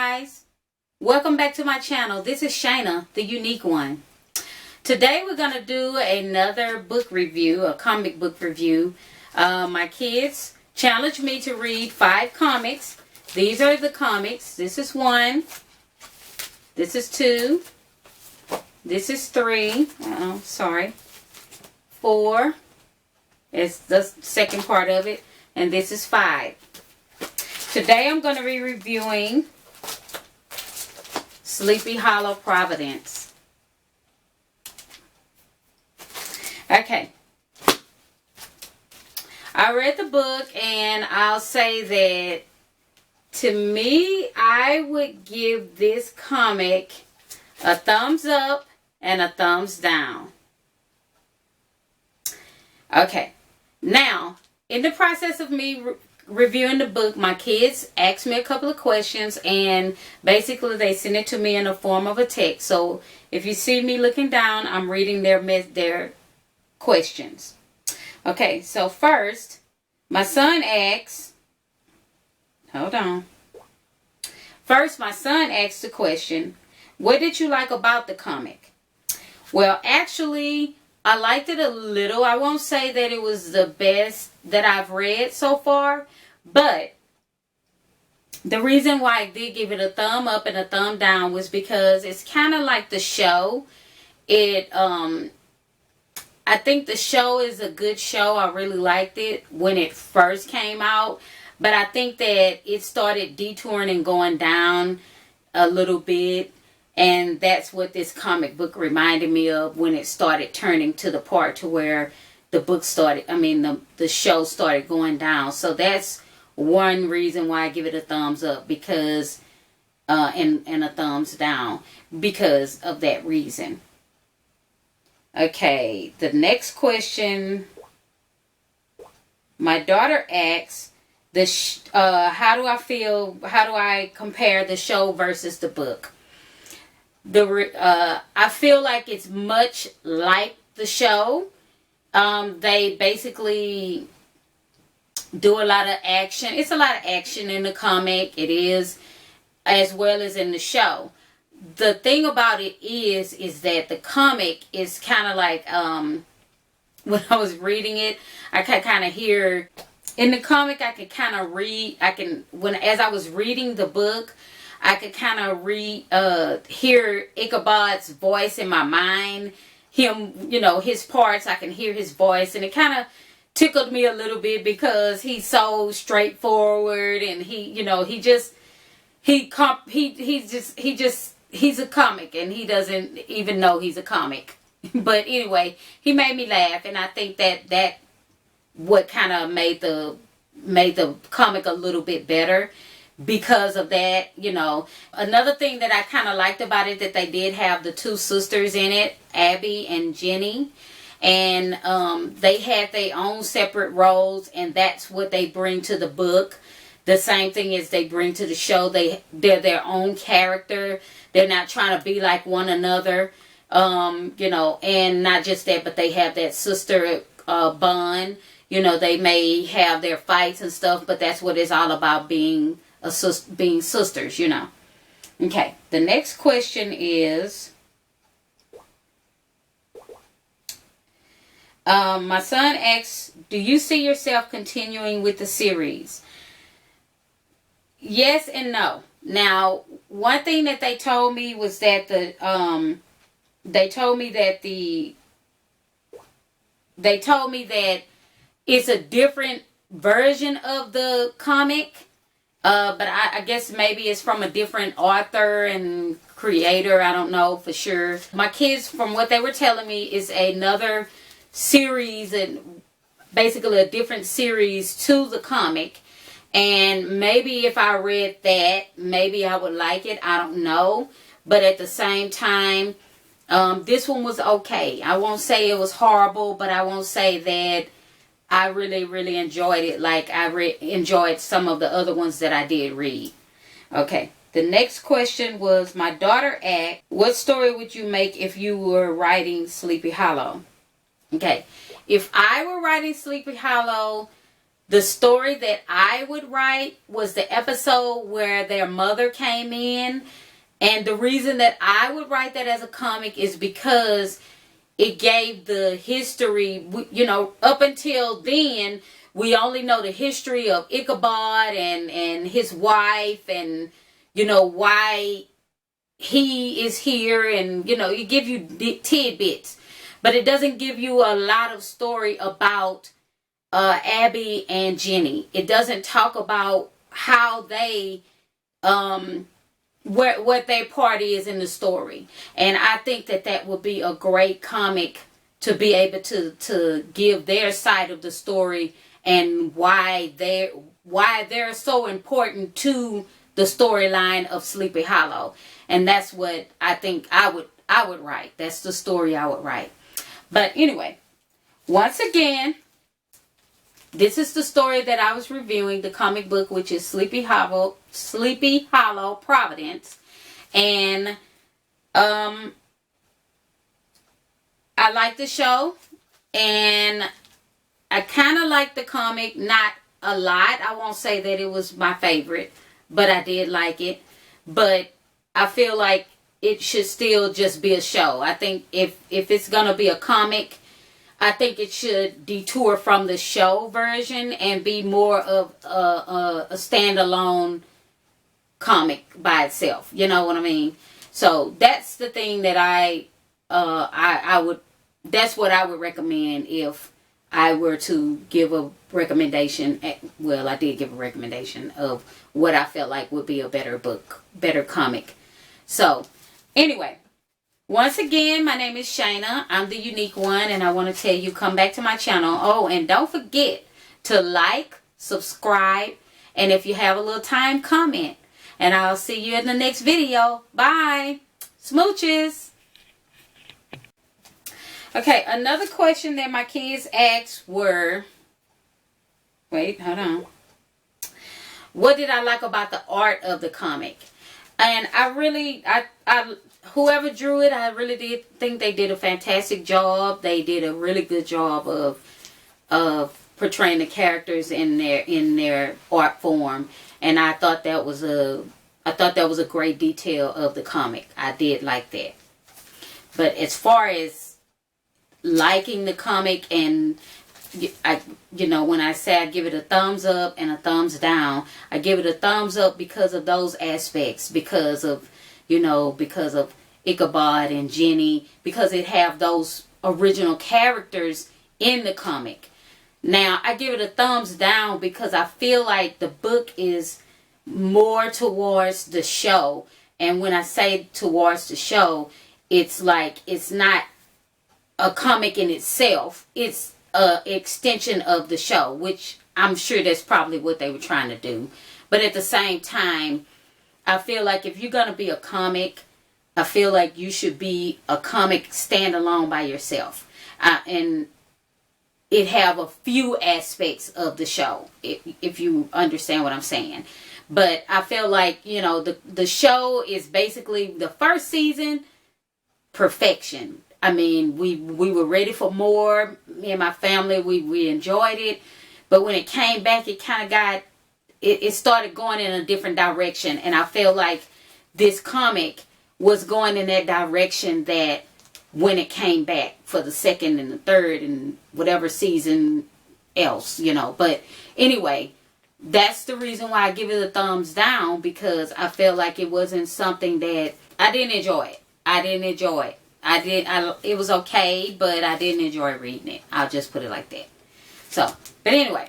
guys, welcome back to my channel. This is Shayna, the unique one. Today we're going to do another book review, a comic book review. My kids challenged me to read 5 comics. These are the comics. This is 1. This is 2. This is 3. 4. It's the second part of it. And this is 5. Today I'm going to be reviewing Sleepy Hollow, Providence. Okay. I read the book and I'll say that to me, I would give this comic a thumbs up and a thumbs down. Okay. Now, in the process of me reviewing the book, my kids asked me a couple of questions and basically they sent it to me in the form of a text. So if you see me looking down, I'm reading their questions. Okay, so first, my son asks, hold on. First, my son asked the question, what did you like about the comic? Well, actually, I liked it a little. I won't say that it was the best that I've read so far, but the reason why I did give it a thumb up and a thumb down was because it's kind of like the show. I think the show is a good show. I really liked it when it first came out, but I think that it started detouring and going down a little bit. And that's what this comic book reminded me of when it started turning to the part to where the book started, the show started going down. So that's one reason why I give it a thumbs up, because, and a thumbs down because of that reason. Okay, the next question, my daughter asks, how do I compare the show versus the book? I feel like it's much like the show. They basically do a lot of action. It's a lot of action in the comic. It is, as well as in the show. The thing about it is that the comic is kind of like, when I was reading it, I could kind of hear, in the comic I could kind of read, as I was reading the book, I could kind of hear Ichabod's voice in my mind. Him, his parts, I can hear his voice. And it kind of tickled me a little bit because he's so straightforward. And he's a comic. And he doesn't even know he's a comic. But anyway, he made me laugh. And I think that what kind of made the comic a little bit better. Because of that, another thing that I kind of liked about it, that they did have the 2 sisters in it, Abby and Jenny, and they had their own separate roles, and that's what they bring to the book. The same thing as they bring to the show. They're their own character. They're not trying to be like one another, and not just that, but they have that sister bond. They may have their fights and stuff, but that's what it's all about, being sisters, Okay, the next question is, my son asks, do you see yourself continuing with the series? Yes and no. Now, one thing that they told me was that it's a different version of the comic. But I guess maybe it's from a different author and creator. I don't know for sure. My kids, from what they were telling me, is another series, and basically a different series to the comic. And maybe if I read that, maybe I would like it. I don't know. But at the same time, this one was okay. I won't say it was horrible, but I won't say that I really, really enjoyed it like I enjoyed some of the other ones that I did read. Okay. The next question was, my daughter asked, what story would you make if you were writing Sleepy Hollow? Okay. If I were writing Sleepy Hollow, The story that I would write was the episode where their mother came in. And the reason that I would write that as a comic is because it gave the history, you know, up until then, we only know the history of Ichabod and his wife and, you know, why he is here. And, you know, it give you tidbits. But it doesn't give you a lot of story about Abby and Jenny. It doesn't talk about how they, what their part is in the story. And I think that that would be a great comic to be able to give their side of the story and why they're so important to the storyline of Sleepy Hollow. And that's what I think I would write. That's the story I would write. But anyway, once again, this is the story that I was reviewing, the comic book, which is Sleepy Hollow, Providence. And I like the show, and I kind of like the comic, not a lot. I won't say that it was my favorite, but I did like it. But I feel like it should still just be a show. I think if it's going to be a comic, I think it should detour from the show version and be more of a standalone comic by itself. You know what I mean? So that's the thing that I would, that's what I would recommend if I were to give a recommendation. Well, I did give a recommendation of what I felt like would be a better book, better comic. So anyway, once again, my name is Shayna. I'm the unique one, and I want to tell you, come back to my channel. Oh, and don't forget to like, subscribe, and if you have a little time, comment. And I'll see you in the next video. Bye. Smooches. Okay, another question that my kids asked were, wait, hold on. What did I like about the art of the comic? And I really, whoever drew it, I really did think they did a fantastic job. They did a really good job of portraying the characters in their art form. And I thought that was a great detail of the comic. I did like that. But as far as liking the comic, and you know, when I say I give it a thumbs up and a thumbs down, I give it a thumbs up because of those aspects, because of, you know, because of Ichabod and Jenny, because it have those original characters in the comic. Now, I give it a thumbs down because I feel like the book is more towards the show. And when I say towards the show, it's like, it's not a comic in itself. It's an extension of the show, which I'm sure that's probably what they were trying to do. But at the same time, I feel like if you're going to be a comic, I feel like you should be a comic standalone by yourself. And it have a few aspects of the show, if you understand what I'm saying. But I feel like, you know, the show is basically the first season, perfection. I mean, we were ready for more. Me and my family, we enjoyed it. But when it came back, it kind of got, it started going in a different direction. And I feel like this comic was going in that direction that when it came back for the second and the third and whatever season else, you know. But anyway, that's the reason why I give it a thumbs down, because I feel like it wasn't something that I didn't enjoy it. I didn't enjoy it. It was okay, but I didn't enjoy reading it. I'll just put it like that. So, but anyway,